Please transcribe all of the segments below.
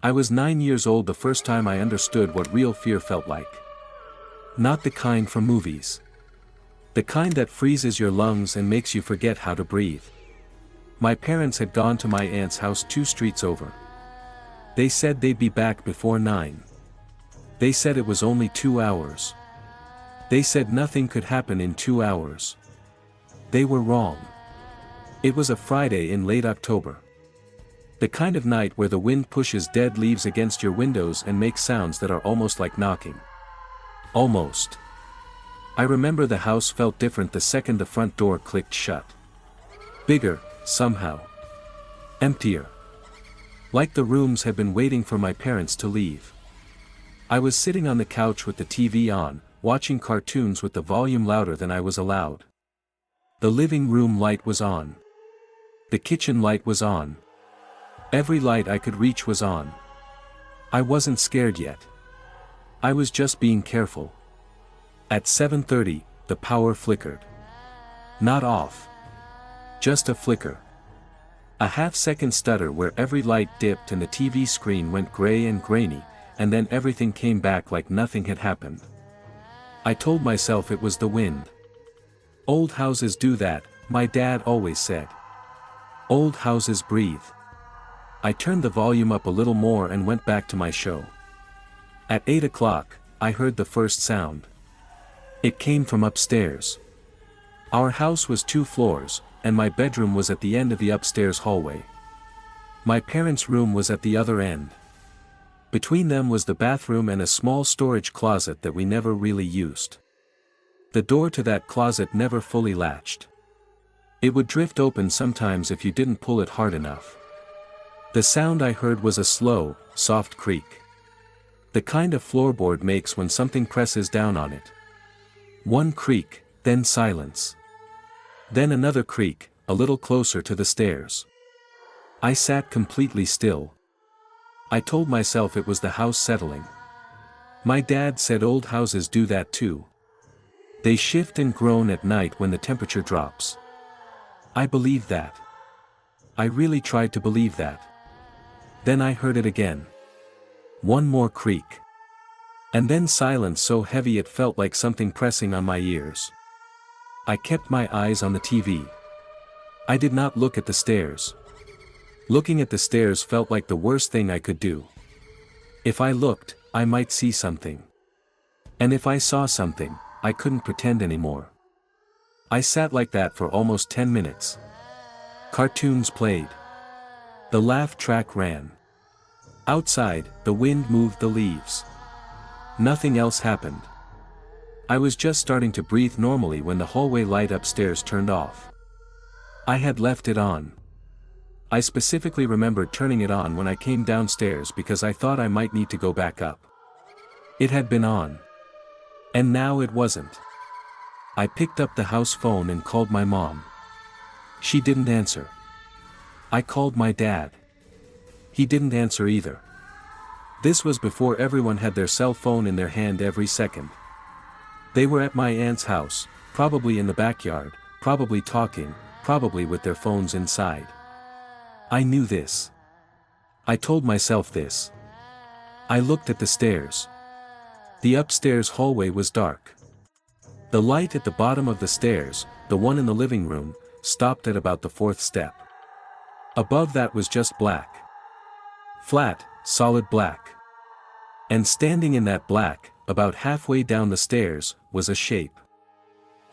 I was 9 years old the first time I understood what real fear felt like. Not the kind from movies. The kind that freezes your lungs and makes you forget how to breathe. My parents had gone to my aunt's house 2 streets over. They said they'd be back before 9. They said it was only 2 hours. They said nothing could happen in 2 hours. They were wrong. It was a Friday in late October. The kind of night where the wind pushes dead leaves against your windows and makes sounds that are almost like knocking. Almost. I remember the house felt different the second the front door clicked shut. Bigger, somehow. Emptier. Like the rooms had been waiting for my parents to leave. I was sitting on the couch with the TV on, watching cartoons with the volume louder than I was allowed. The living room light was on. The kitchen light was on. Every light I could reach was on. I wasn't scared yet. I was just being careful. At 7:30, the power flickered. Not off. Just a flicker. A half-second stutter where every light dipped and the TV screen went gray and grainy, and then everything came back like nothing had happened. I told myself it was the wind. Old houses do that, my dad always said. Old houses breathe. I turned the volume up a little more and went back to my show. At 8 o'clock, I heard the first sound. It came from upstairs. Our house was 2 floors, and my bedroom was at the end of the upstairs hallway. My parents' room was at the other end. Between them was the bathroom and a small storage closet that we never really used. The door to that closet never fully latched. It would drift open sometimes if you didn't pull it hard enough. The sound I heard was a slow, soft creak. The kind a floorboard makes when something presses down on it. One creak, then silence. Then another creak, a little closer to the stairs. I sat completely still. I told myself it was the house settling. My dad said old houses do that too. They shift and groan at night when the temperature drops. I believed that. I really tried to believe that. Then I heard it again. One more creak. And then silence so heavy it felt like something pressing on my ears. I kept my eyes on the TV. I did not look at the stairs. Looking at the stairs felt like the worst thing I could do. If I looked, I might see something. And if I saw something, I couldn't pretend anymore. I sat like that for almost 10 minutes. Cartoons played. The laugh track ran. Outside, the wind moved the leaves. Nothing else happened. I was just starting to breathe normally when the hallway light upstairs turned off. I had left it on. I specifically remembered turning it on when I came downstairs because I thought I might need to go back up. It had been on. And now it wasn't. I picked up the house phone and called my mom. She didn't answer. I called my dad. He didn't answer either. This was before everyone had their cell phone in their hand every second. They were at my aunt's house, probably in the backyard, probably talking, probably with their phones inside. I knew this. I told myself this. I looked at the stairs. The upstairs hallway was dark. The light at the bottom of the stairs, the one in the living room, stopped at about the 4th step. Above that was just black. Flat, solid black. And standing in that black, about halfway down the stairs, was a shape.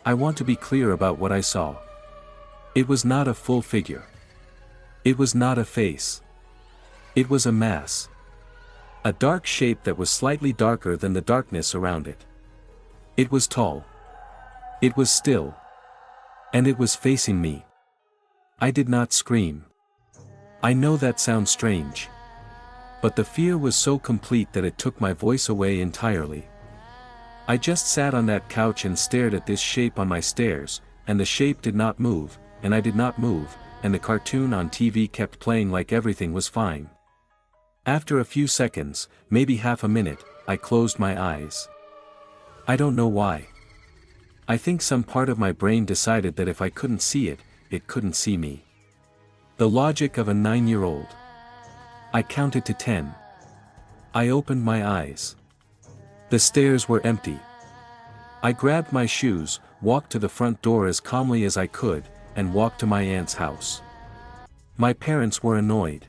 I want to be clear about what I saw. It was not a full figure. It was not a face. It was a mass. A dark shape that was slightly darker than the darkness around it. It was tall. It was still. And it was facing me. I did not scream. I know that sounds strange. But the fear was so complete that it took my voice away entirely. I just sat on that couch and stared at this shape on my stairs, and the shape did not move, and I did not move, and the cartoon on TV kept playing like everything was fine. After a few seconds, maybe half a minute, I closed my eyes. I don't know why. I think some part of my brain decided that if I couldn't see it, it couldn't see me. The logic of a 9-year-old. I counted to 10. I opened my eyes. The stairs were empty. I grabbed my shoes, walked to the front door as calmly as I could, and walked to my aunt's house. My parents were annoyed.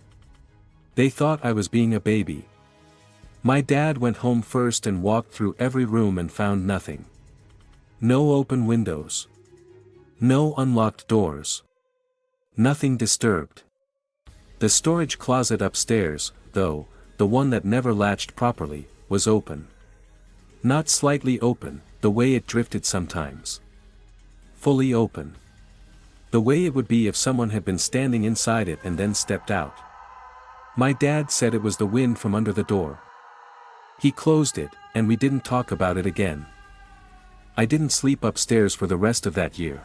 They thought I was being a baby. My dad went home first and walked through every room and found nothing. No open windows. No unlocked doors. Nothing disturbed. The storage closet upstairs, though, the one that never latched properly, was open. Not slightly open, the way it drifted sometimes. Fully open. The way it would be if someone had been standing inside it and then stepped out. My dad said it was the wind from under the door. He closed it, and we didn't talk about it again. I didn't sleep upstairs for the rest of that year.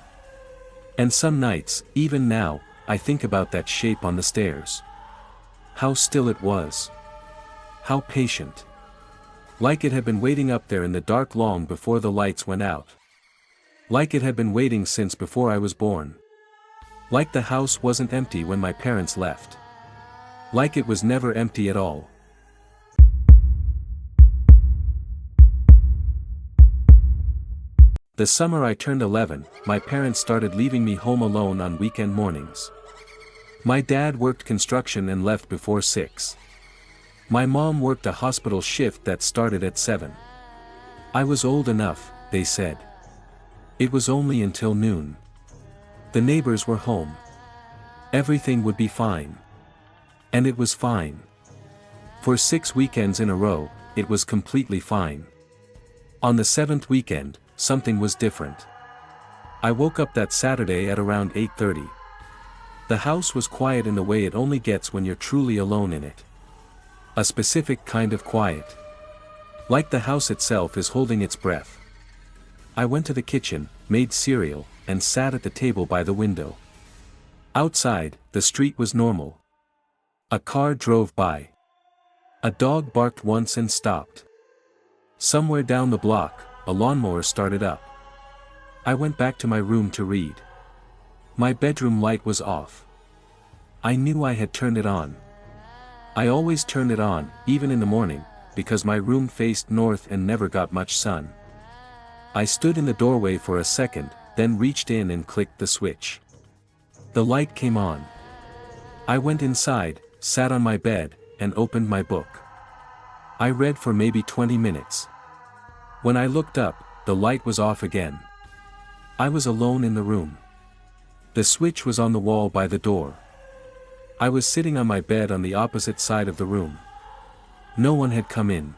And some nights, even now, I think about that shape on the stairs. How still it was. How patient. Like it had been waiting up there in the dark long before the lights went out. Like it had been waiting since before I was born. Like the house wasn't empty when my parents left. Like it was never empty at all. The summer I turned 11, my parents started leaving me home alone on weekend mornings. My dad worked construction and left before 6. My mom worked a hospital shift that started at 7. I was old enough, they said. It was only until noon. The neighbors were home. Everything would be fine. And it was fine. For 6 weekends in a row, it was completely fine. On the 7th weekend, something was different. I woke up that Saturday at around 8:30. The house was quiet in the way it only gets when you're truly alone in it. A specific kind of quiet. Like the house itself is holding its breath. I went to the kitchen, made cereal, and sat at the table by the window. Outside, the street was normal. A car drove by. A dog barked once and stopped. Somewhere down the block, a lawnmower started up. I went back to my room to read. My bedroom light was off. I knew I had turned it on. I always turned it on, even in the morning, because my room faced north and never got much sun. I stood in the doorway for a second, then reached in and clicked the switch. The light came on. I went inside, sat on my bed, and opened my book. I read for maybe 20 minutes. When I looked up, the light was off again. I was alone in the room. The switch was on the wall by the door. I was sitting on my bed on the opposite side of the room. No one had come in.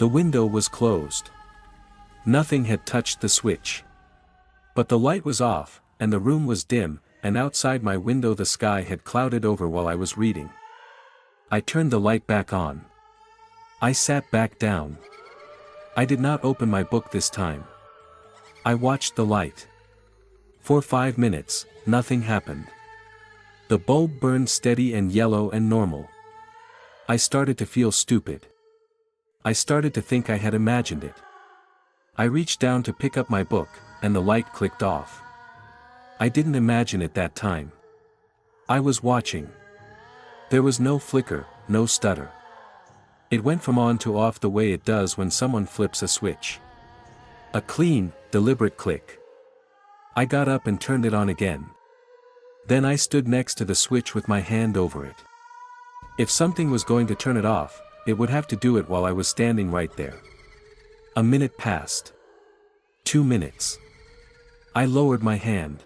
The window was closed. Nothing had touched the switch. But the light was off, and the room was dim, and outside my window the sky had clouded over while I was reading. I turned the light back on. I sat back down. I did not open my book this time. I watched the light. For 5 minutes, nothing happened. The bulb burned steady and yellow and normal. I started to feel stupid. I started to think I had imagined it. I reached down to pick up my book, and the light clicked off. I didn't imagine it that time. I was watching. There was no flicker, no stutter. It went from on to off the way it does when someone flips a switch. A clean, deliberate click. I got up and turned it on again. Then I stood next to the switch with my hand over it. If something was going to turn it off, it would have to do it while I was standing right there. A minute passed. 2 minutes. I lowered my hand.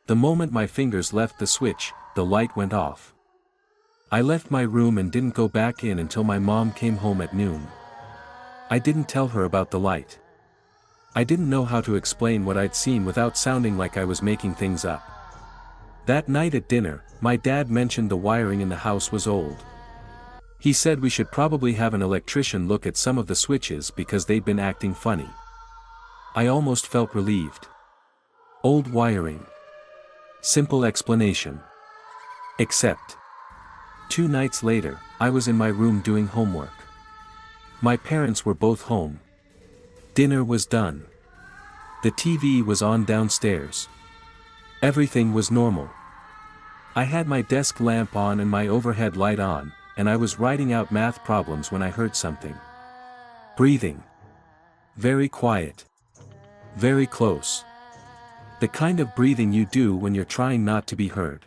The moment my fingers left the switch, the light went off. I left my room and didn't go back in until my mom came home at noon. I didn't tell her about the light. I didn't know how to explain what I'd seen without sounding like I was making things up. That night at dinner, my dad mentioned the wiring in the house was old. He said we should probably have an electrician look at some of the switches because they'd been acting funny. I almost felt relieved. Old wiring. Simple explanation. Except. 2 nights later, I was in my room doing homework. My parents were both home. Dinner was done. The TV was on downstairs. Everything was normal. I had my desk lamp on and my overhead light on, and I was writing out math problems when I heard something. Breathing. Very quiet. Very close. The kind of breathing you do when you're trying not to be heard.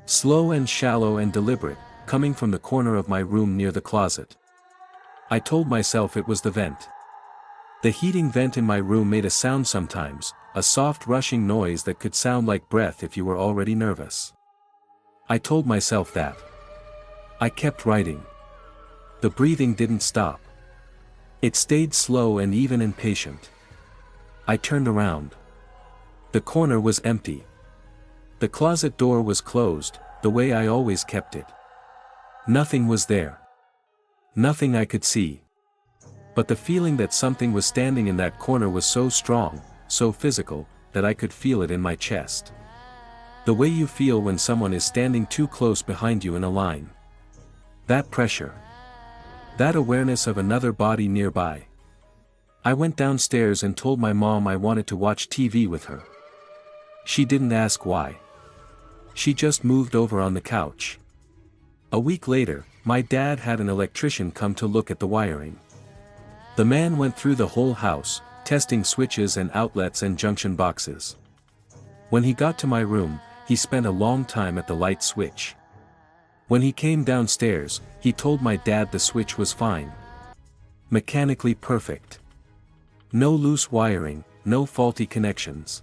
Slow and shallow and deliberate, coming from the corner of my room near the closet. I told myself it was the vent. The heating vent in my room made a sound sometimes, a soft rushing noise that could sound like breath if you were already nervous. I told myself that. I kept writing. The breathing didn't stop. It stayed slow and even and patient. I turned around. The corner was empty. The closet door was closed, the way I always kept it. Nothing was there. Nothing I could see. But the feeling that something was standing in that corner was so strong, so physical, that I could feel it in my chest. The way you feel when someone is standing too close behind you in a line. That pressure. That awareness of another body nearby. I went downstairs and told my mom I wanted to watch TV with her. She didn't ask why. She just moved over on the couch. A week later, my dad had an electrician come to look at the wiring. The man went through the whole house, testing switches and outlets and junction boxes. When he got to my room, he spent a long time at the light switch. When he came downstairs, he told my dad the switch was fine. Mechanically perfect. No loose wiring, no faulty connections.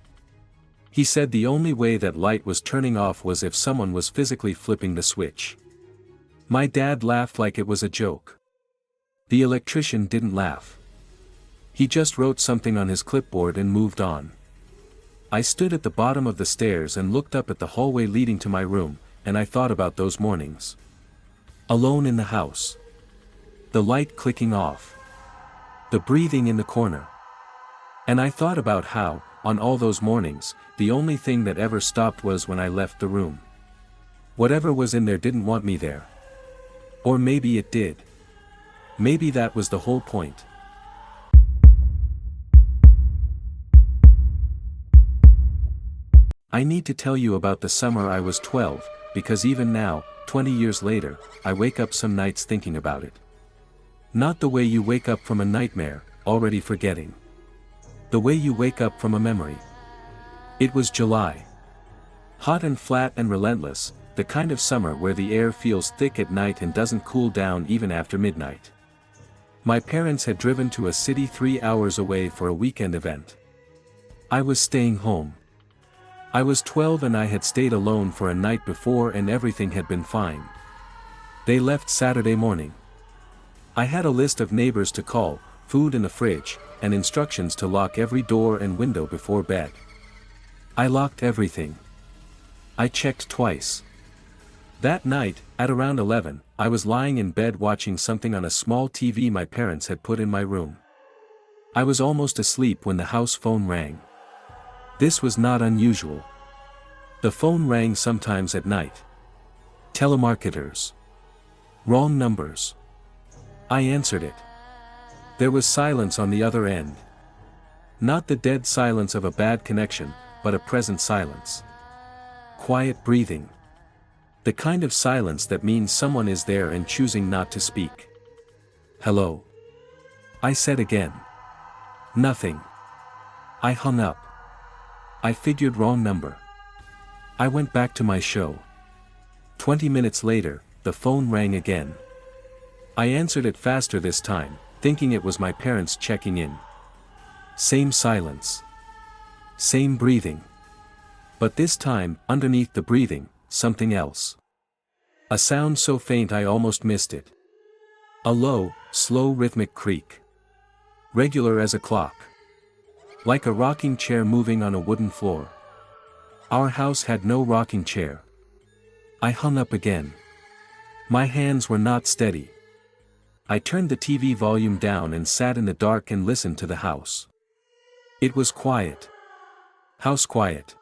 He said the only way that light was turning off was if someone was physically flipping the switch. My dad laughed like it was a joke. The electrician didn't laugh. He just wrote something on his clipboard and moved on. I stood at the bottom of the stairs and looked up at the hallway leading to my room, and I thought about those mornings. Alone in the house. The light clicking off. The breathing in the corner. And I thought about how, on all those mornings, the only thing that ever stopped was when I left the room. Whatever was in there didn't want me there. Or maybe it did. Maybe that was the whole point. I need to tell you about the summer I was 12, because even now, 20 years later, I wake up some nights thinking about it. Not the way you wake up from a nightmare, already forgetting. The way you wake up from a memory. It was July. Hot and flat and relentless, the kind of summer where the air feels thick at night and doesn't cool down even after midnight. My parents had driven to a city 3 hours away for a weekend event. I was staying home. I was 12 and I had stayed alone for a night before and everything had been fine. They left Saturday morning. I had a list of neighbors to call, food in the fridge, and instructions to lock every door and window before bed. I locked everything. I checked twice. That night, at around 11, I was lying in bed watching something on a small TV my parents had put in my room. I was almost asleep when the house phone rang. This was not unusual. The phone rang sometimes at night. Telemarketers. Wrong numbers. I answered it. There was silence on the other end. Not the dead silence of a bad connection, but a present silence. Quiet breathing. The kind of silence that means someone is there and choosing not to speak. Hello. I said again. Nothing. I hung up. I figured wrong number. I went back to my show. 20 minutes later, the phone rang again. I answered it faster this time, thinking it was my parents checking in. Same silence. Same breathing. But this time, underneath the breathing, something else. A sound so faint I almost missed it. A low, slow rhythmic creak. Regular as a clock. Like a rocking chair moving on a wooden floor. Our house had no rocking chair. I hung up again. My hands were not steady. I turned the TV volume down and sat in the dark and listened to the house. It was quiet. House quiet.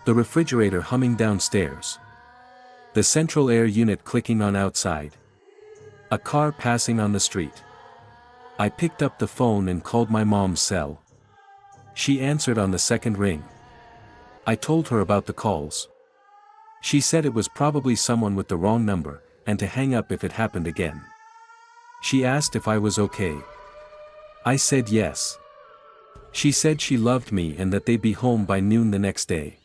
The refrigerator humming downstairs. The central air unit clicking on outside. A car passing on the street. I picked up the phone and called my mom's cell. She answered on the second ring. I told her about the calls. She said it was probably someone with the wrong number, and to hang up if it happened again. She asked if I was okay. I said yes. She said she loved me and that they'd be home by noon the next day.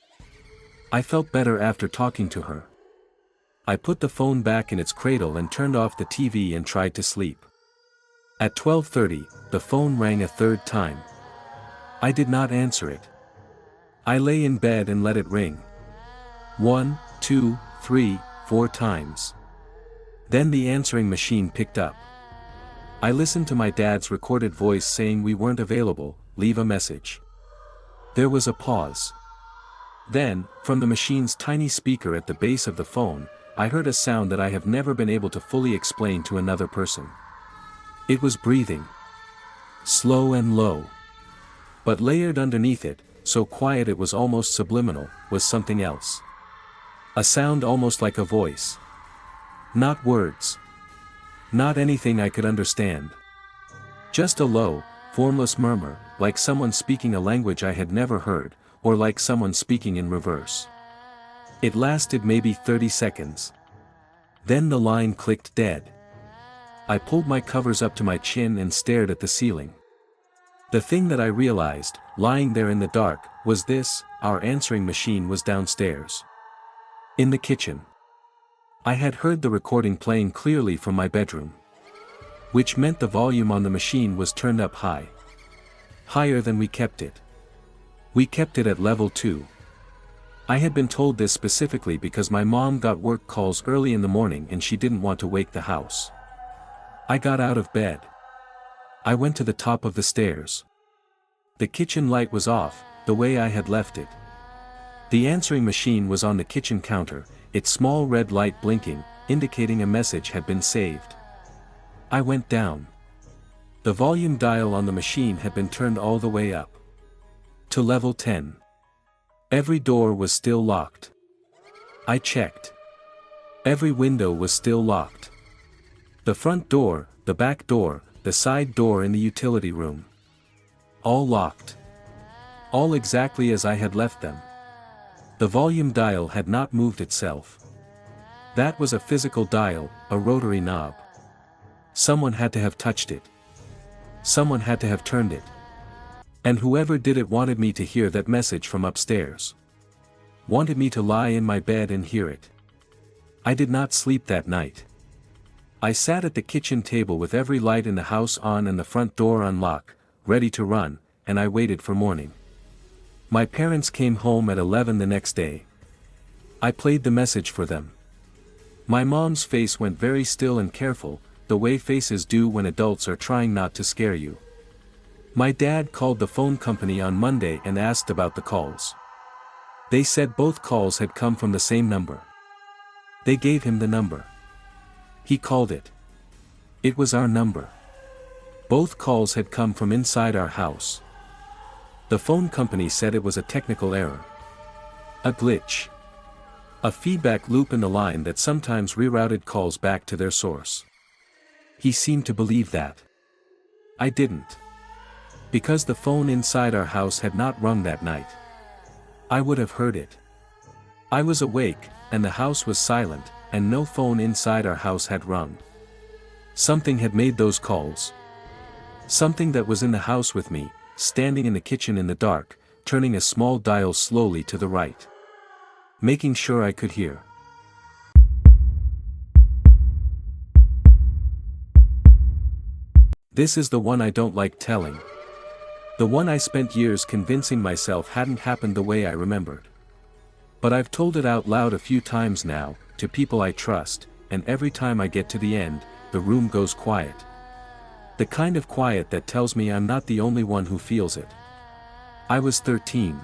I felt better after talking to her. I put the phone back in its cradle and turned off the TV and tried to sleep. At 12:30, the phone rang a third time. I did not answer it. I lay in bed and let it ring. 1, 2, 3, 4 times. Then the answering machine picked up. I listened to my dad's recorded voice saying we weren't available, leave a message. There was a pause. Then, from the machine's tiny speaker at the base of the phone, I heard a sound that I have never been able to fully explain to another person. It was breathing. Slow and low. But layered underneath it, so quiet it was almost subliminal, was something else. A sound almost like a voice. Not words. Not anything I could understand. Just a low, formless murmur, like someone speaking a language I had never heard, or like someone speaking in reverse. It lasted maybe 30 seconds. Then the line clicked dead. I pulled my covers up to my chin and stared at the ceiling. The thing that I realized, lying there in the dark, was this: our answering machine was downstairs. In the kitchen. I had heard the recording playing clearly from my bedroom. Which meant the volume on the machine was turned up high. Higher than we kept it. We kept it at level 2. I had been told this specifically because my mom got work calls early in the morning and she didn't want to wake the house. I got out of bed. I went to the top of the stairs. The kitchen light was off, the way I had left it. The answering machine was on the kitchen counter, its small red light blinking, indicating a message had been saved. I went down. The volume dial on the machine had been turned all the way up. To level 10. Every door was still locked. I checked. Every window was still locked. The front door, the back door, the side door in the utility room. All locked. All exactly as I had left them. The volume dial had not moved itself. That was a physical dial, a rotary knob. Someone had to have touched it. Someone had to have turned it. And whoever did it wanted me to hear that message from upstairs. Wanted me to lie in my bed and hear it. I did not sleep that night. I sat at the kitchen table with every light in the house on and the front door on lock, ready to run, and I waited for morning. My parents came home at 11 the next day. I played the message for them. My mom's face went very still and careful, the way faces do when adults are trying not to scare you. My dad called the phone company on Monday and asked about the calls. They said both calls had come from the same number. They gave him the number. He called it. It was our number. Both calls had come from inside our house. The phone company said it was a technical error. A glitch. A feedback loop in the line that sometimes rerouted calls back to their source. He seemed to believe that. I didn't. Because the phone inside our house had not rung that night. I would have heard it. I was awake, and the house was silent, and no phone inside our house had rung. Something had made those calls. Something that was in the house with me, standing in the kitchen in the dark, turning a small dial slowly to the right. Making sure I could hear. This is the one I don't like telling. The one I spent years convincing myself hadn't happened the way I remembered. But I've told it out loud a few times now, to people I trust, and every time I get to the end, the room goes quiet. The kind of quiet that tells me I'm not the only one who feels it. I was 13.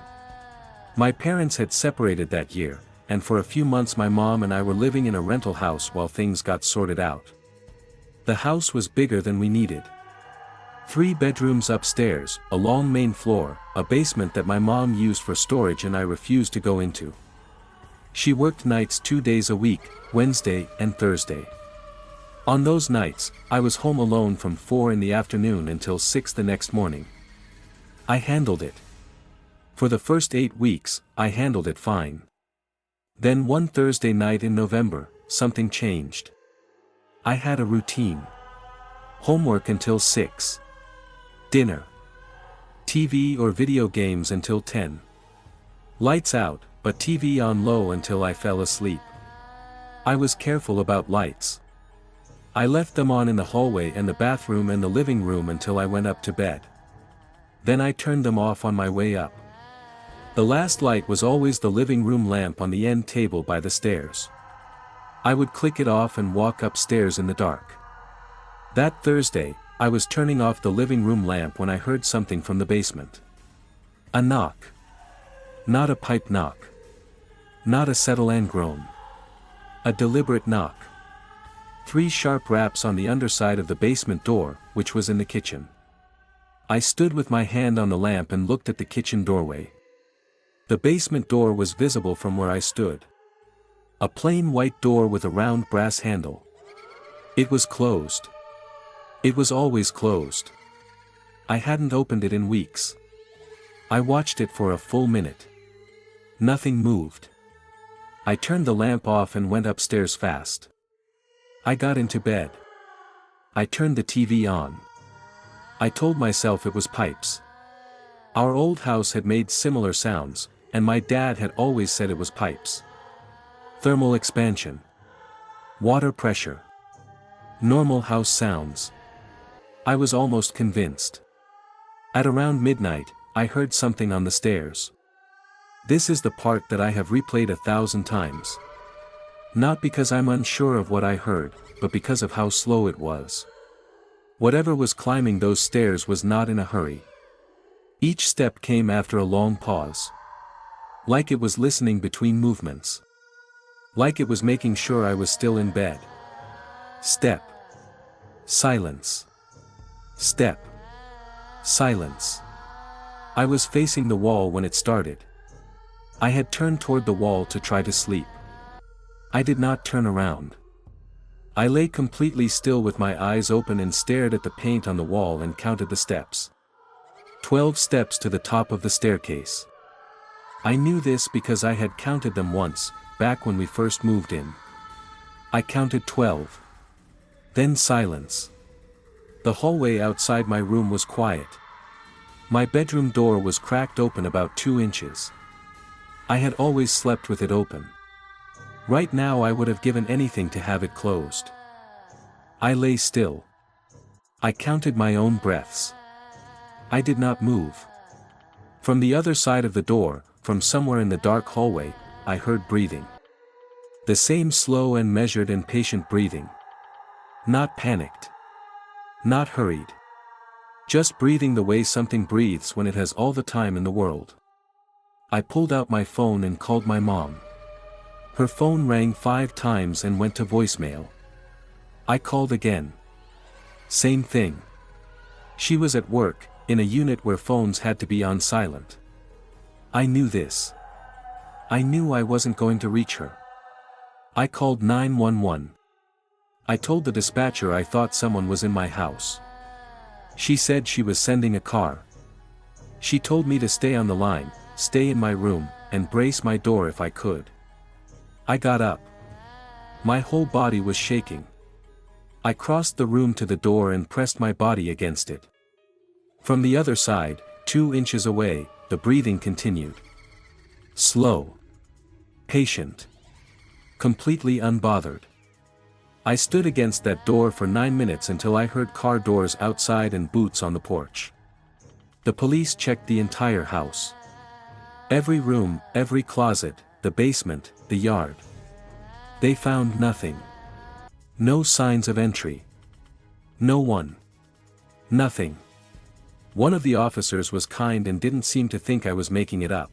My parents had separated that year, and for a few months my mom and I were living in a rental house while things got sorted out. The house was bigger than we needed. 3 bedrooms upstairs, a long main floor, a basement that my mom used for storage and I refused to go into. She worked nights 2 days a week, Wednesday and Thursday. On those nights, I was home alone from 4 in the afternoon until 6 the next morning. I handled it. For the first 8 weeks, I handled it fine. Then one Thursday night in November, something changed. I had a routine. Homework until 6. Dinner. TV or video games until 10. Lights out, but TV on low until I fell asleep. I was careful about lights. I left them on in the hallway and the bathroom and the living room until I went up to bed. Then I turned them off on my way up. The last light was always the living room lamp on the end table by the stairs. I would click it off and walk upstairs in the dark. That Thursday, I was turning off the living room lamp when I heard something from the basement. A knock. Not a pipe knock. Not a settle and groan. A deliberate knock. 3 sharp raps on the underside of the basement door, which was in the kitchen. I stood with my hand on the lamp and looked at the kitchen doorway. The basement door was visible from where I stood. A plain white door with a round brass handle. It was closed. It was always closed. I hadn't opened it in weeks. I watched it for a full minute. Nothing moved. I turned the lamp off and went upstairs fast. I got into bed. I turned the TV on. I told myself it was pipes. Our old house had made similar sounds, and my dad had always said it was pipes. Thermal expansion. Water pressure. Normal house sounds. I was almost convinced. At around midnight, I heard something on the stairs. This is the part that I have replayed 1,000 times. Not because I'm unsure of what I heard, but because of how slow it was. Whatever was climbing those stairs was not in a hurry. Each step came after a long pause. Like it was listening between movements. Like it was making sure I was still in bed. Step. Silence. Step. Silence. I was facing the wall when it started. I had turned toward the wall to try to sleep. I did not turn around. I lay completely still with my eyes open and stared at the paint on the wall and counted the steps. 12 steps to the top of the staircase. I knew this because I had counted them once, back when we first moved in. I counted 12. Then silence. The hallway outside my room was quiet. My bedroom door was cracked open about 2 inches. I had always slept with it open. Right now I would have given anything to have it closed. I lay still. I counted my own breaths. I did not move. From the other side of the door, from somewhere in the dark hallway, I heard breathing. The same slow and measured and patient breathing. Not panicked. Not hurried. Just breathing the way something breathes when it has all the time in the world. I pulled out my phone and called my mom. Her phone rang 5 times and went to voicemail. I called again. Same thing. She was at work, in a unit where phones had to be on silent. I knew this. I knew I wasn't going to reach her. I called 911. I told the dispatcher I thought someone was in my house. She said she was sending a car. She told me to stay on the line, stay in my room, and brace my door if I could. I got up. My whole body was shaking. I crossed the room to the door and pressed my body against it. From the other side, 2 inches away, the breathing continued. Slow. Patient. Completely unbothered. I stood against that door for 9 minutes until I heard car doors outside and boots on the porch. The police checked the entire house. Every room, every closet, the basement, the yard. They found nothing. No signs of entry. No one. Nothing. One of the officers was kind and didn't seem to think I was making it up.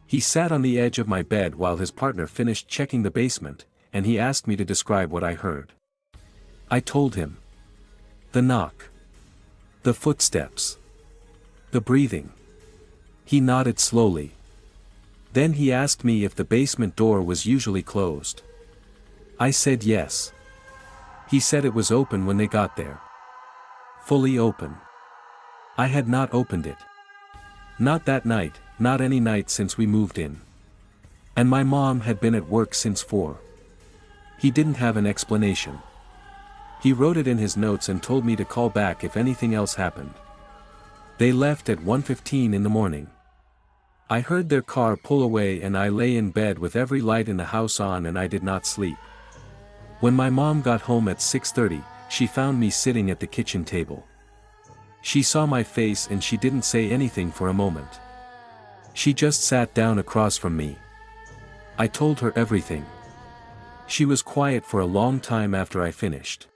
He sat on the edge of my bed while his partner finished checking the basement, and he asked me to describe what I heard. I told him. The knock. The footsteps. The breathing. He nodded slowly. Then he asked me if the basement door was usually closed. I said yes. He said it was open when they got there. Fully open. I had not opened it. Not that night, not any night since we moved in. And my mom had been at work since 4. He didn't have an explanation. He wrote it in his notes and told me to call back if anything else happened. They left at 1:15 in the morning. I heard their car pull away and I lay in bed with every light in the house on and I did not sleep. When my mom got home at 6:30, she found me sitting at the kitchen table. She saw my face and she didn't say anything for a moment. She just sat down across from me. I told her everything. She was quiet for a long time after I finished.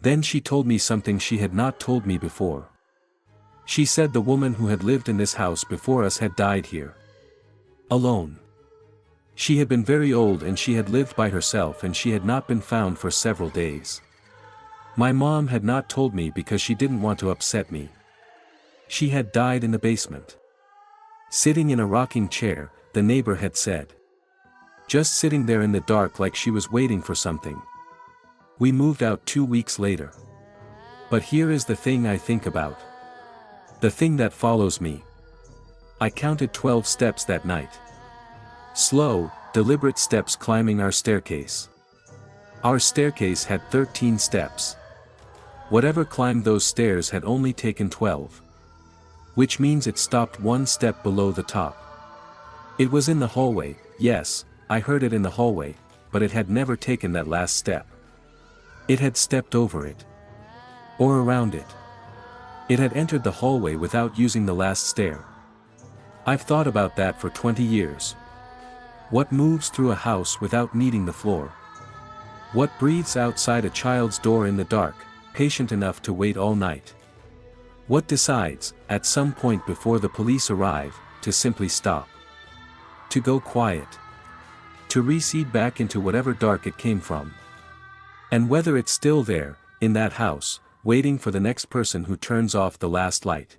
Then she told me something she had not told me before. She said the woman who had lived in this house before us had died here. Alone. She had been very old and she had lived by herself and she had not been found for several days. My mom had not told me because she didn't want to upset me. She had died in the basement. Sitting in a rocking chair, the neighbor had said. Just sitting there in the dark like she was waiting for something. We moved out 2 weeks later. But here is the thing I think about. The thing that follows me. I counted 12 steps that night. Slow, deliberate steps climbing our staircase. Our staircase had 13 steps. Whatever climbed those stairs had only taken 12. Which means it stopped one step below the top. It was in the hallway, yes, I heard it in the hallway, but it had never taken that last step. It had stepped over it. Or around it. It had entered the hallway without using the last stair. I've thought about that for 20 years. What moves through a house without needing the floor? What breathes outside a child's door in the dark, patient enough to wait all night? What decides, at some point before the police arrive, to simply stop? To go quiet? To recede back into whatever dark it came from? And whether it's still there, in that house, waiting for the next person who turns off the last light.